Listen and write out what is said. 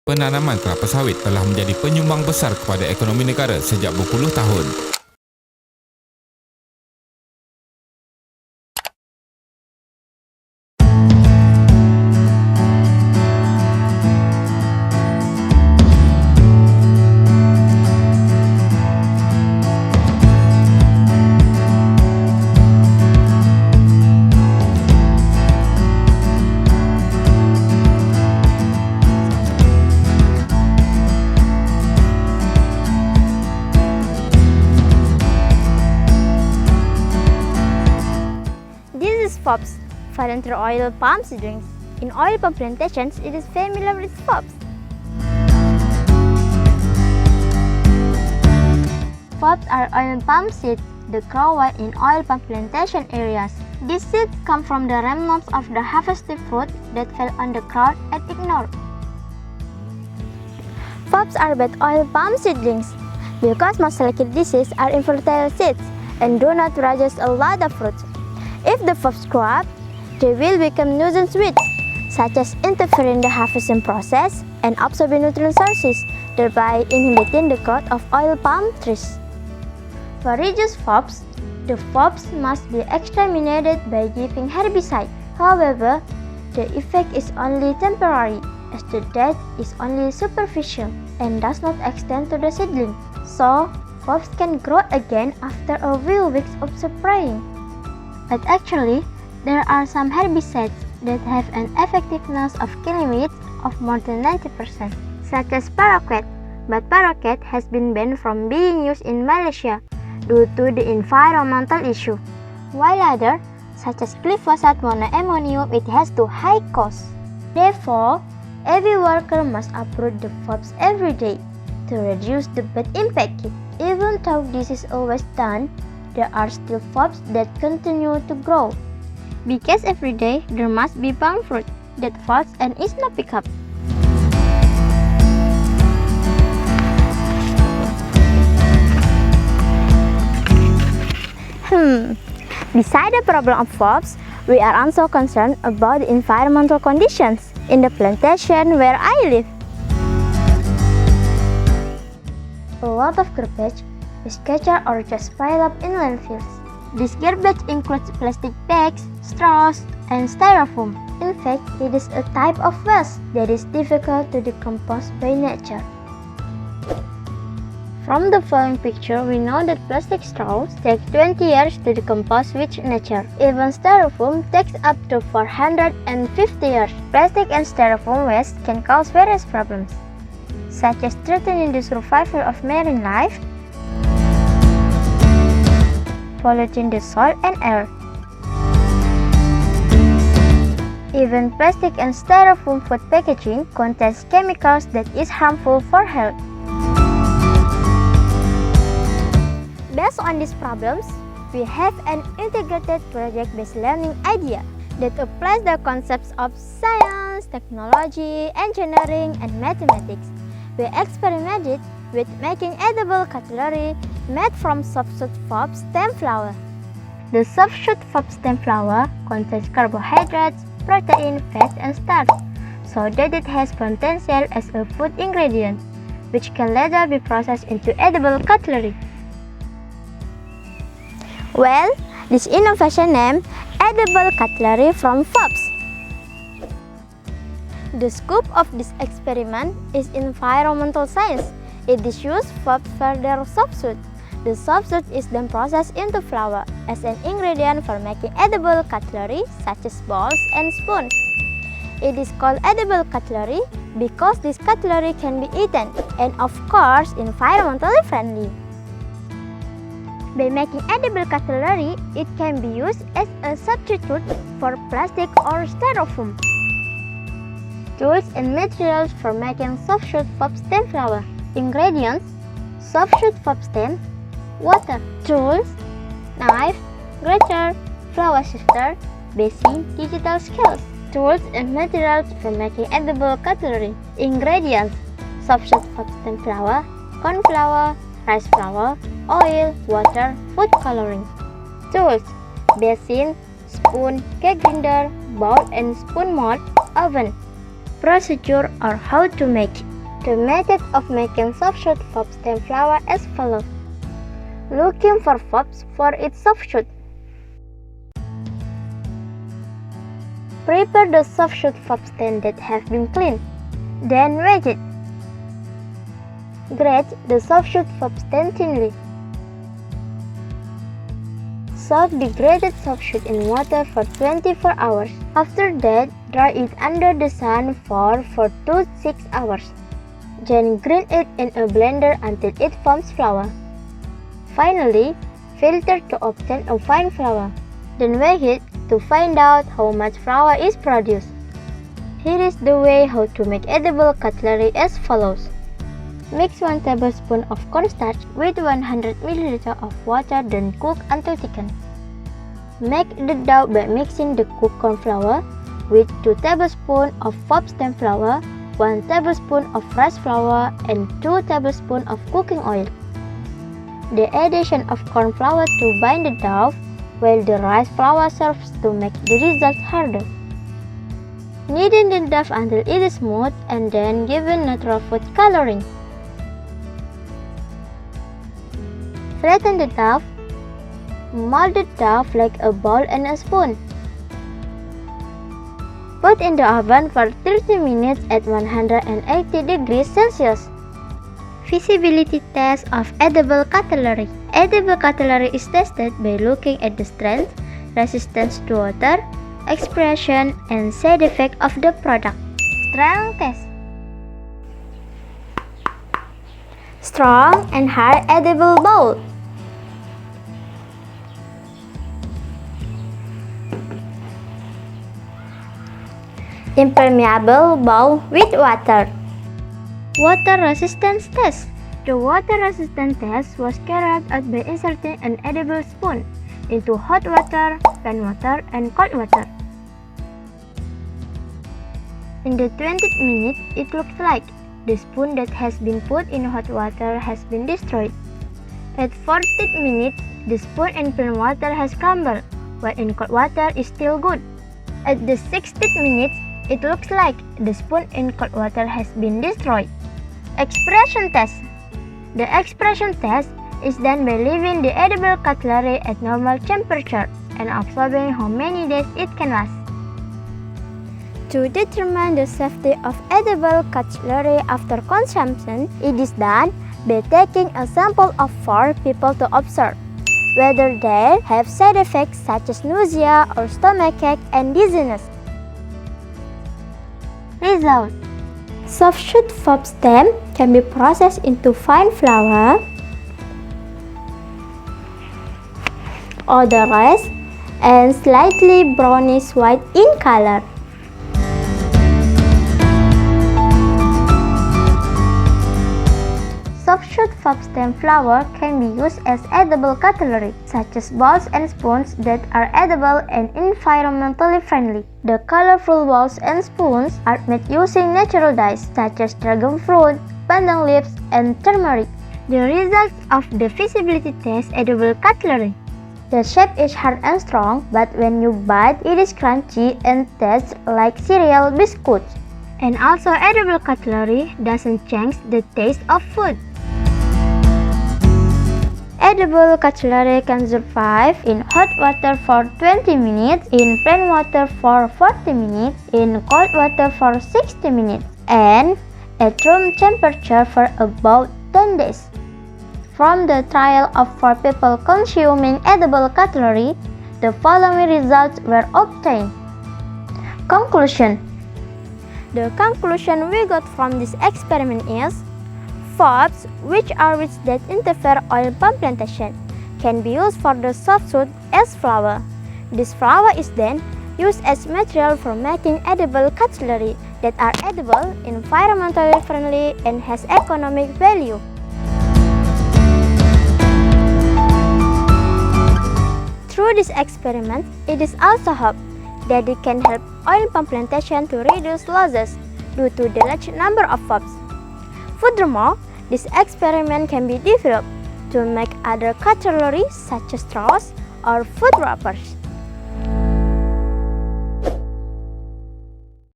Penanaman kelapa sawit telah menjadi penyumbang besar kepada ekonomi negara sejak berpuluh tahun. Fobs, voluntary oil palm seedlings. In oil palm plantations, it is familiar with fobs. Fobs are oil palm seeds that grow well in oil palm plantation areas. These seeds come from the remnants of the harvested fruit that fell on the ground and ignored. Fobs are bad oil palm seedlings because most likely diseases are infertile seeds and do not produce a lot of fruit. If the fobs grow up, they will become nuisance weeds, such as interfering the harvesting process and absorbing nutrient sources, thereby inhibiting the growth of oil palm trees. For reduce fobs, the fobs must be exterminated by giving herbicide. However, the effect is only temporary, as the death is only superficial and does not extend to the seedling. So, fobs can grow again after a few weeks of spraying. But actually, there are some herbicides that have an effectiveness of killing weeds of more than 90%, such as paraquat. But paraquat has been banned from being used in Malaysia due to the environmental issue, while others, such as glyphosate monoammonium, it has too high cost. Therefore, every worker must uproot the fobs every day to reduce the bad impact. Even though this is always done, there are still fobs that continue to grow, because every day there must be palm fruit that falls and is not picked up. Beside the problem of fobs, we are also concerned about the environmental conditions in the plantation where I live. A lot of garbage is scattered or just piled up in landfills. This garbage includes plastic bags, straws, and styrofoam. In fact, it is a type of waste that is difficult to decompose by nature. From the following picture, we know that plastic straws take 20 years to decompose with nature. Even styrofoam takes up to 450 years. Plastic and styrofoam waste can cause various problems, such as threatening the survival of marine life, polluting the soil and air. Even plastic and styrofoam food packaging contains chemicals that is harmful for health. Based on these problems, we have an integrated project-based learning idea that applies the concepts of science, technology, engineering, and mathematics. We experimented with making edible cutlery made from soft-shoot fob stem flour. The soft-shoot fob stem flour contains carbohydrates, protein, fat, and starch, so that it has potential as a food ingredient, which can later be processed into edible cutlery. Well, this innovation named edible cutlery from fobs. The scope of this experiment is environmental science. It is used for further soft-shoot. The soft-shoot is then processed into flour as an ingredient for making edible cutlery such as bowls and spoons. It is called edible cutlery because this cutlery can be eaten and of course environmentally friendly. By making edible cutlery, it can be used as a substitute for plastic or styrofoam. Tools and materials for making soft-shoot fob stem flour. Ingredients: soft-shoot fob stem, water, tools, knife, grater, flour sifter, basin, digital scales. Tools and materials for making edible cutlery. Ingredients: soft-shoot fob stem flour, corn flour, rice flour, oil, water, food coloring. Tools: basin, spoon, cake grinder, bowl and spoon mold, oven. Procedure or how to make. The method of making soft shoot fob stem flower as follows. Looking for fobs for its soft shoot. Prepare the soft shoot fob stem that have been cleaned. Then wedge it. Grate the soft shoot fob stem thinly. Soak the grated soft shoot in water for 24 hours. After that, dry it under the sun for 4 to 6 hours. Then grind it in a blender until it forms flour. Finally, filter to obtain a fine flour. Then weigh it to find out how much flour is produced. Here is the way how to make edible cutlery as follows. Mix 1 tablespoon of cornstarch with 100 ml of water, then cook until thickened. Make the dough by mixing the cooked corn flour with 2 tablespoons of fob stem flour, 1 tablespoon of rice flour, and 2 tablespoons of cooking oil. The addition of corn flour to bind the dough, while the rice flour serves to make the result harder. Kneading the dough until it is smooth and then given natural food coloring. Flatten the dough. Mold the dough like a bowl and a spoon. Put in the oven for 30 minutes at 180 degrees Celsius. Feasibility test of edible cutlery. Edible cutlery is tested by looking at the strength, resistance to water, expression, and side effect of the product. Strength test. Strong and hard edible bowl. Impermeable bowl with water. Water resistance test. The water resistance test was carried out by inserting an edible spoon into hot water, plain water, and cold water. In the 20th minute, it looks like the spoon that has been put in hot water has been destroyed. At 40th minute, the spoon in plain water has crumbled, while in cold water is still good. At the 60th minute, it looks like the spoon in cold water has been destroyed. Expression test. The expression test is done by leaving the edible cutlery at normal temperature and observing how many days it can last. To determine the safety of edible cutlery after consumption, it is done by taking a sample of 4 people to observe whether they have side effects such as nausea or stomachache and dizziness. Result. Soft shoot fob stem can be processed into fine flour, odorless, and slightly brownish white in color. Soft shoot fob stem flour can be used as edible cutlery, such as bowls and spoons that are edible and environmentally friendly. The colorful bowls and spoons are made using natural dyes, such as dragon fruit, pandan leaves, and turmeric. The results of the feasibility test edible cutlery. The shape is hard and strong, but when you bite, it is crunchy and tastes like cereal biscuits. And also edible cutlery doesn't change the taste of food. Edible cutlery can survive in hot water for 20 minutes, in plain water for 40 minutes, in cold water for 60 minutes, and at room temperature for about 10 days. From the trial of 4 people consuming edible cutlery, the following results were obtained. Conclusion. The conclusion we got from this experiment is fobs, which are weeds that interfere oil palm plantation, can be used for the soft shoot as flour. This flour is then used as material for making edible cutlery that are edible, environmentally friendly, and has economic value. Through this experiment, it is also hoped that it can help oil palm plantation to reduce losses due to the large number of fobs. Furthermore, this experiment can be developed to make other cutlery such as straws or food wrappers.